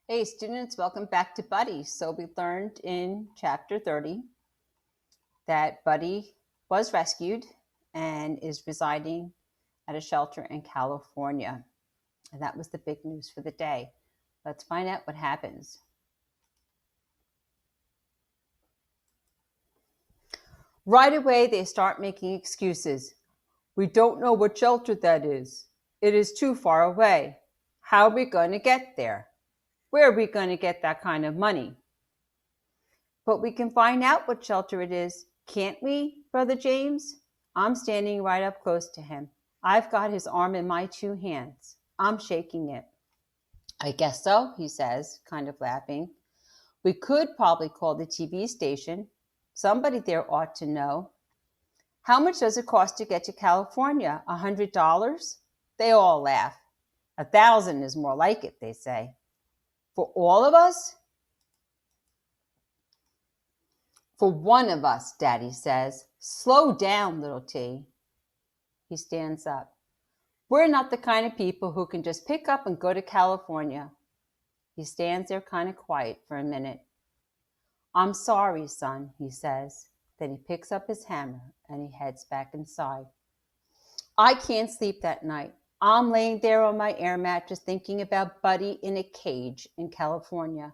Hey students, welcome back to Buddy. So we learned in chapter 30 that Buddy was rescued and is residing at a shelter in California. And that was the big news for the day. Let's find out what happens. Right away, they start making excuses. We don't know what shelter that is. It is too far away. How are we going to get there? Where are we going to get that kind of money? But we can find out what shelter it is, can't we, Brother James? I'm standing right up close to him. I've got his arm in my two hands. I'm shaking it. I guess so, he says, kind of laughing. We could probably call the TV station. Somebody there ought to know. How much does it cost to get to California? $100? They all laugh. 1,000 is more like it, they say. For all of us? For one of us, Daddy says. Slow down, little T. He stands up. We're not the kind of people who can just pick up and go to California. He stands there kind of quiet for a minute. I'm sorry, son, he says. Then he picks up his hammer and he heads back inside. I can't sleep that night. I'm laying there on my air mattress thinking about Buddy in a cage in California.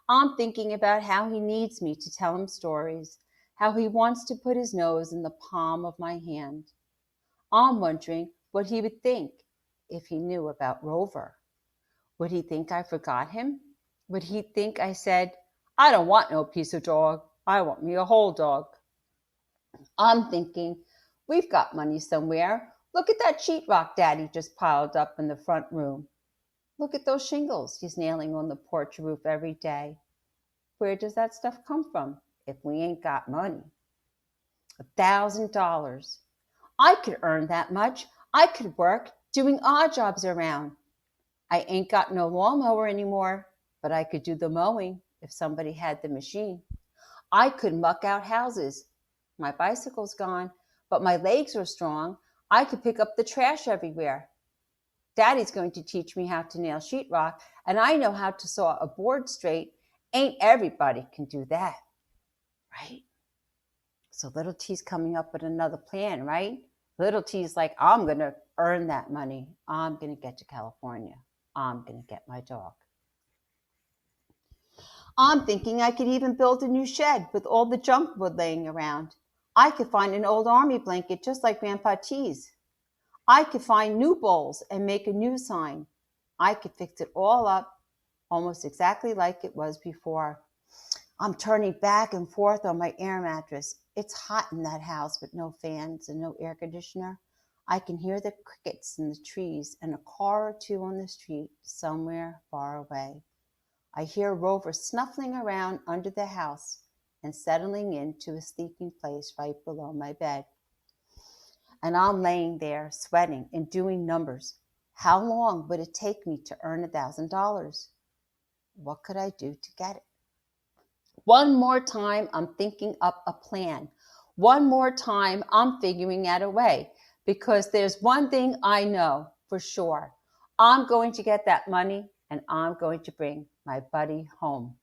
I'm thinking about how he needs me to tell him stories, how he wants to put his nose in the palm of my hand. I'm wondering what he would think if he knew about Rover. Would he think I forgot him? Would he think I said, I don't want no piece of dog. I want me a whole dog. I'm thinking, we've got money somewhere. Look at that sheetrock Daddy just piled up in the front room. Look at those shingles he's nailing on the porch roof every day. Where does that stuff come from if we ain't got money? $1,000. I could earn that much. I could work doing odd jobs around. I ain't got no lawnmower anymore, but I could do the mowing if somebody had the machine. I could muck out houses. My bicycle's gone, but my legs are strong. I could pick up the trash everywhere. Daddy's going to teach me how to nail sheetrock, and I know how to saw a board straight. Ain't everybody can do that, right? So little T's coming up with another plan, right? Little T's like, I'm going to earn that money. I'm going to get to California. I'm going to get my dog. I'm thinking I could even build a new shed with all the junk wood laying around. I could find an old army blanket just like Grandpa T's. I could find new bowls and make a new sign. I could fix it all up almost exactly like it was before. I'm turning back and forth on my air mattress. It's hot in that house with no fans and no air conditioner. I can hear the crickets in the trees and a car or two on the street somewhere far away. I hear Rover snuffling around under the house and settling into a sleeping place right below my bed. And I'm laying there sweating and doing numbers. How long would it take me to earn $1,000? What could I do to get it? One more time, I'm thinking up a plan. One more time, I'm figuring out a way, because there's one thing I know for sure. I'm going to get that money and I'm going to bring my Buddy home.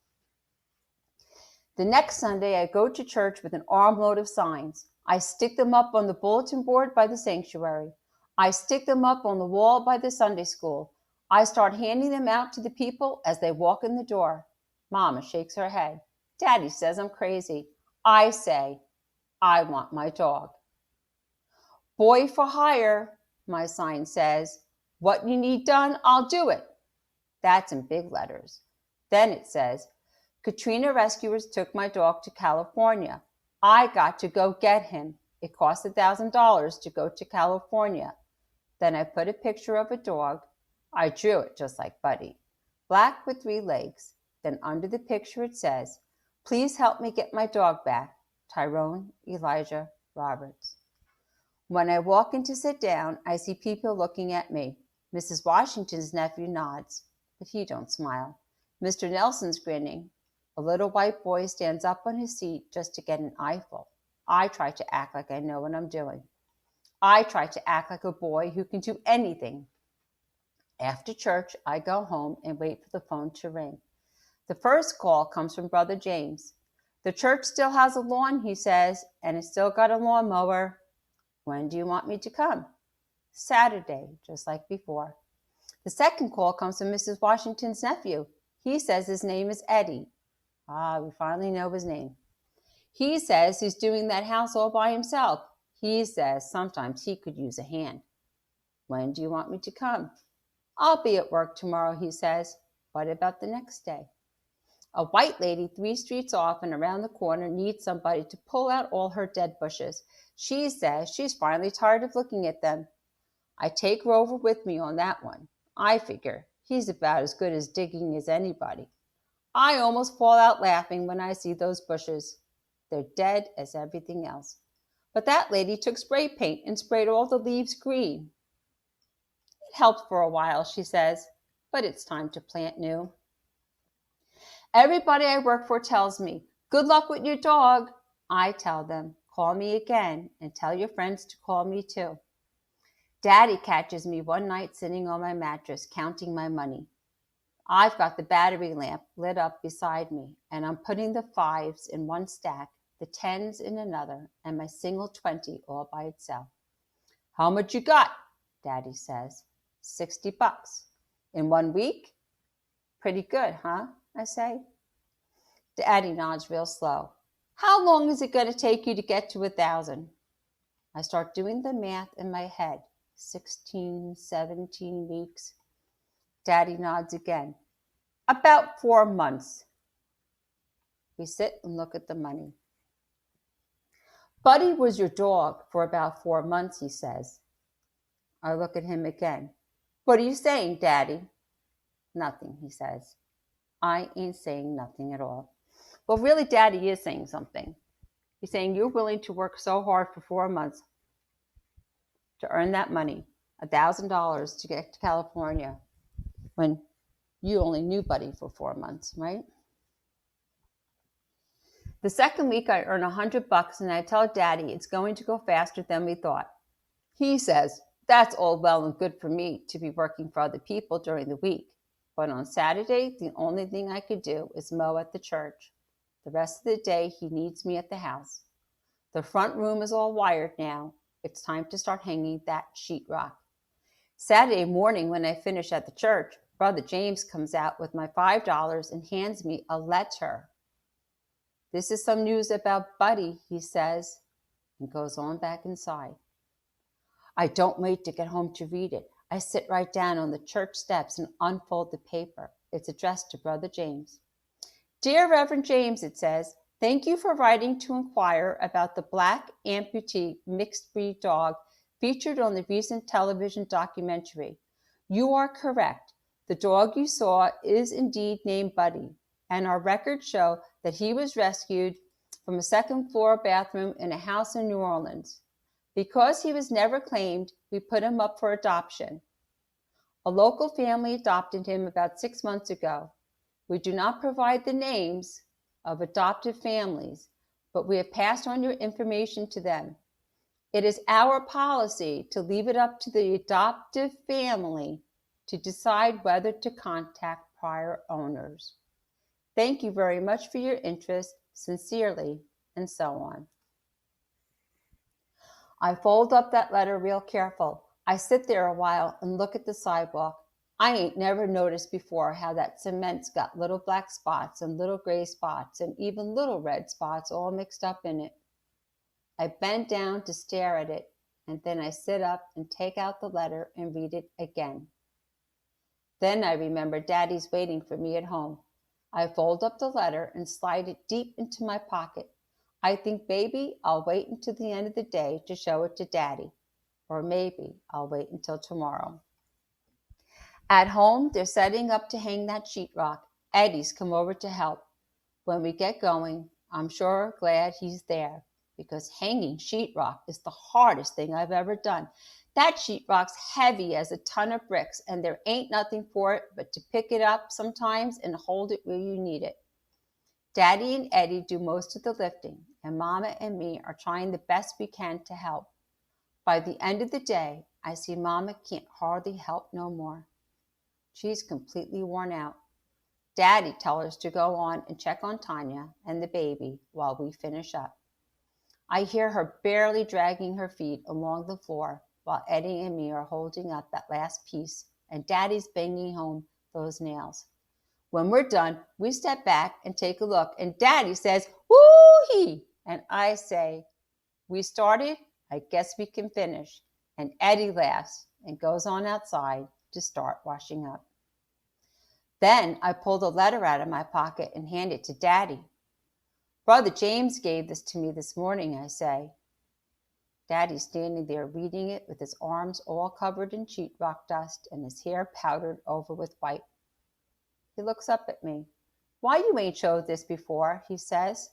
The next Sunday, I go to church with an armload of signs. I stick them up on the bulletin board by the sanctuary. I stick them up on the wall by the Sunday school. I start handing them out to the people as they walk in the door. Mama shakes her head. Daddy says I'm crazy. I say, I want my dog. Boy for hire, my sign says. What you need done, I'll do it. That's in big letters. Then it says, Katrina rescuers took my dog to California. I got to go get him. It cost $1,000 to go to California. Then I put a picture of a dog. I drew it just like Buddy. Black with 3 legs. Then under the picture it says, please help me get my dog back. Tyrone Elijah Roberts. When I walk in to sit down, I see people looking at me. Mrs. Washington's nephew nods, but he don't smile. Mr. Nelson's grinning. A little white boy stands up on his seat just to get an eyeful. I try to act like I know what I'm doing. I try to act like a boy who can do anything. After church, I go home and wait for the phone to ring. The first call comes from Brother James. The church still has a lawn, he says, and it's still got a lawnmower. When do you want me to come? Saturday, just like before. The second call comes from Mrs. Washington's nephew. He says his name is Eddie. We finally know his name. He says he's doing that house all by himself. He says sometimes he could use a hand. When do you want me to come? I'll be at work tomorrow, he says. What about the next day? A white lady 3 streets off and around the corner needs somebody to pull out all her dead bushes. She says she's finally tired of looking at them. I take Rover with me on that one. I figure he's about as good at digging as anybody. I almost fall out laughing when I see those bushes. They're dead as everything else. But that lady took spray paint and sprayed all the leaves green. It helped for a while, she says, but it's time to plant new. Everybody I work for tells me, good luck with your dog. I tell them, call me again and tell your friends to call me too. Daddy catches me one night sitting on my mattress counting my money. I've got the battery lamp lit up beside me, and I'm putting the 5s in one stack, the 10s in another, and my single 20 all by itself. How much you got? Daddy says. $60. In 1 week? Pretty good, huh? I say. Daddy nods real slow. How long is it going to take you to get to 1,000? I start doing the math in my head. 16, 17 weeks. Daddy nods again. About 4 months. We sit and look at the money. Buddy was your dog for about 4 months, he says. I look at him again. What are you saying, Daddy? Nothing, he says. I ain't saying nothing at all. Well, really, Daddy is saying something. He's saying you're willing to work so hard for 4 months to earn that money, $1,000 to get to California, when you only knew Buddy for 4 months, right? The second week I earn $100 and I tell Daddy it's going to go faster than we thought. He says, that's all well and good for me to be working for other people during the week. But on Saturday, the only thing I could do is mow at the church. The rest of the day, he needs me at the house. The front room is all wired now. It's time to start hanging that sheetrock. Saturday morning, when I finish at the church, Brother James comes out with my $5 and hands me a letter. This is some news about Buddy, he says, and goes on back inside. I don't wait to get home to read it. I sit right down on the church steps and unfold the paper. It's addressed to Brother James. Dear Reverend James, it says, thank you for writing to inquire about the black amputee mixed breed dog featured on the recent television documentary. You are correct. The dog you saw is indeed named Buddy, and our records show that he was rescued from a second-floor bathroom in a house in New Orleans. Because he was never claimed, we put him up for adoption. A local family adopted him about 6 months ago. We do not provide the names of adoptive families, but we have passed on your information to them. It is our policy to leave it up to the adoptive family to decide whether to contact prior owners. Thank you very much for your interest. Sincerely, and so on. I fold up that letter real careful. I sit there a while and look at the sidewalk. I ain't never noticed before how that cement's got little black spots and little gray spots and even little red spots all mixed up in it. I bend down to stare at it, and then I sit up and take out the letter and read it again. Then I remember Daddy's waiting for me at home. I fold up the letter and slide it deep into my pocket. I think maybe I'll wait until the end of the day to show it to Daddy, or maybe I'll wait until tomorrow. At home, they're setting up to hang that sheetrock. Eddie's come over to help. When we get going, I'm sure glad he's there, because hanging sheetrock is the hardest thing I've ever done. That sheetrock's heavy as a ton of bricks, and there ain't nothing for it but to pick it up sometimes and hold it where you need it. Daddy and Eddie do most of the lifting, and Mama and me are trying the best we can to help. By the end of the day, I see Mama can't hardly help no more. She's completely worn out. Daddy tells us to go on and check on Tanya and the baby while we finish up. I hear her barely dragging her feet along the floor while Eddie and me are holding up that last piece and Daddy's banging home those nails. When we're done, we step back and take a look and Daddy says, "Woo-hee!" And I say, "We started, I guess we can finish." And Eddie laughs and goes on outside to start washing up. Then I pull the letter out of my pocket and hand it to Daddy. "Brother James gave this to me this morning," I say. Daddy's standing there reading it with his arms all covered in sheetrock dust and his hair powdered over with white. He looks up at me. "Why you ain't showed this before?" he says.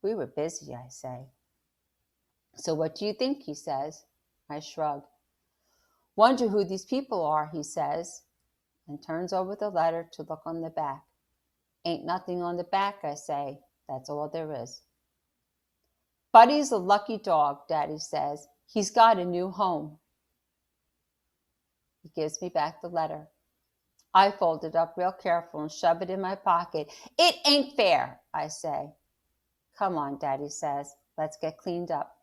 "We were busy," I say. "So what do you think?" he says. I shrug. "Wonder who these people are," he says, and turns over the letter to look on the back. "Ain't nothing on the back," I say. "That's all there is." "Buddy's a lucky dog," Daddy says. "He's got a new home." He gives me back the letter. I fold it up real careful and shove it in my pocket. "It ain't fair," I say. "Come on," Daddy says. "Let's get cleaned up."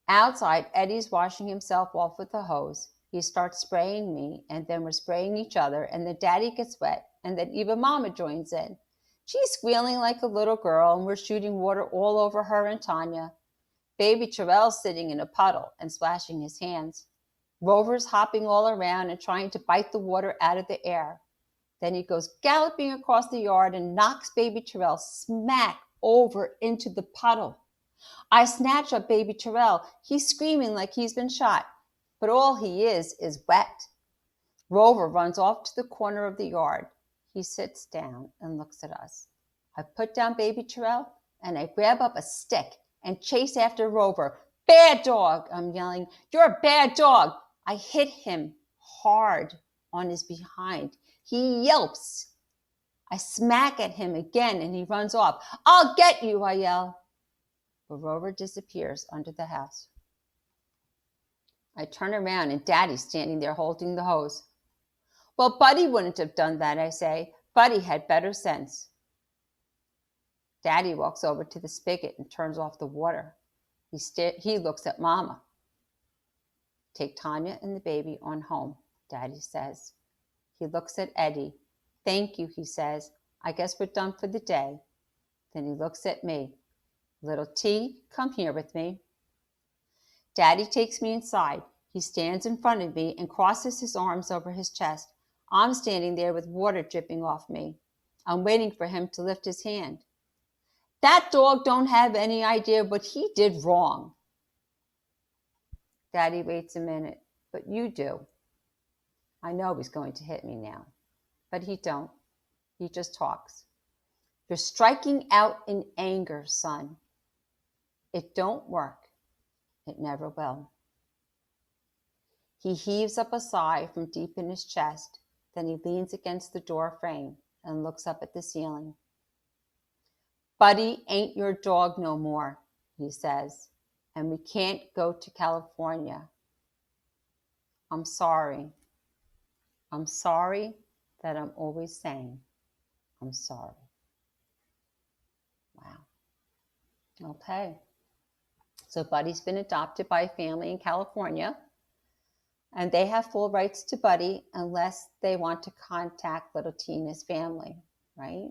Outside, Eddie's washing himself off with the hose. He starts spraying me, and then we're spraying each other, and then Daddy gets wet, and then even Mama joins in. She's squealing like a little girl, and we're shooting water all over her and Tanya. Baby Terrell's sitting in a puddle and splashing his hands. Rover's hopping all around and trying to bite the water out of the air. Then he goes galloping across the yard and knocks Baby Terrell smack over into the puddle. I snatch up Baby Terrell. He's screaming like he's been shot, but all he is wet. Rover runs off to the corner of the yard. He sits down and looks at us. I put down Baby Terrell and I grab up a stick and chase after Rover. "Bad dog," I'm yelling. "You're a bad dog." I hit him hard on his behind. He yelps. I smack at him again and he runs off. "I'll get you," I yell. But Rover disappears under the house. I turn around and Daddy's standing there holding the hose. "Well, Buddy wouldn't have done that," I say. "Buddy had better sense." Daddy walks over to the spigot and turns off the water. He looks at Mama. "Take Tanya and the baby on home," Daddy says. He looks at Eddie. "Thank you," he says. "I guess we're done for the day." Then he looks at me. "Little T, come here with me." Daddy takes me inside. He stands in front of me and crosses his arms over his chest. I'm standing there with water dripping off me. I'm waiting for him to lift his hand. "That dog don't have any idea what he did wrong." Daddy waits a minute. "But you do." I know he's going to hit me now, but he don't. He just talks. "You're striking out in anger, son. It don't work. It never will." He heaves up a sigh from deep in his chest. Then he leans against the door frame and looks up at the ceiling. "Buddy ain't your dog no more," he says, "and we can't go to California. I'm sorry. I'm sorry that I'm always saying I'm sorry." Wow. Okay. So Buddy's been adopted by a family in California, and they have full rights to Buddy unless they want to contact little Tina's family, right?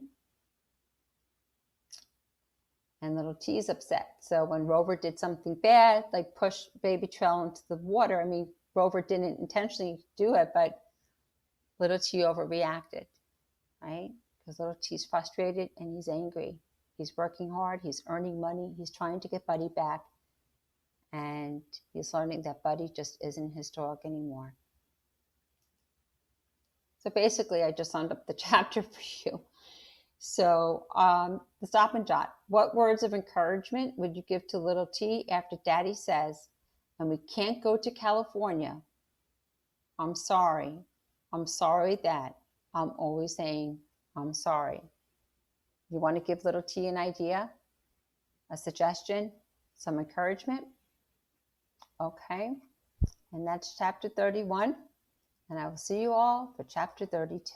And little T is upset. So when Rover did something bad, like push Baby Terrell into the water, I mean, Rover didn't intentionally do it, but little T overreacted, right? Because little T's frustrated and he's angry. He's working hard, he's earning money, he's trying to get Buddy back, and he's learning that Buddy just isn't his dog anymore. So basically, I just summed up the chapter for you. So the stop and jot. What words of encouragement would you give to little T after Daddy says, "And we can't go to California. I'm sorry. I'm sorry that I'm always saying I'm sorry." You want to give little T an idea, a suggestion, some encouragement? Okay. And that's chapter 31. And I will see you all for chapter 32.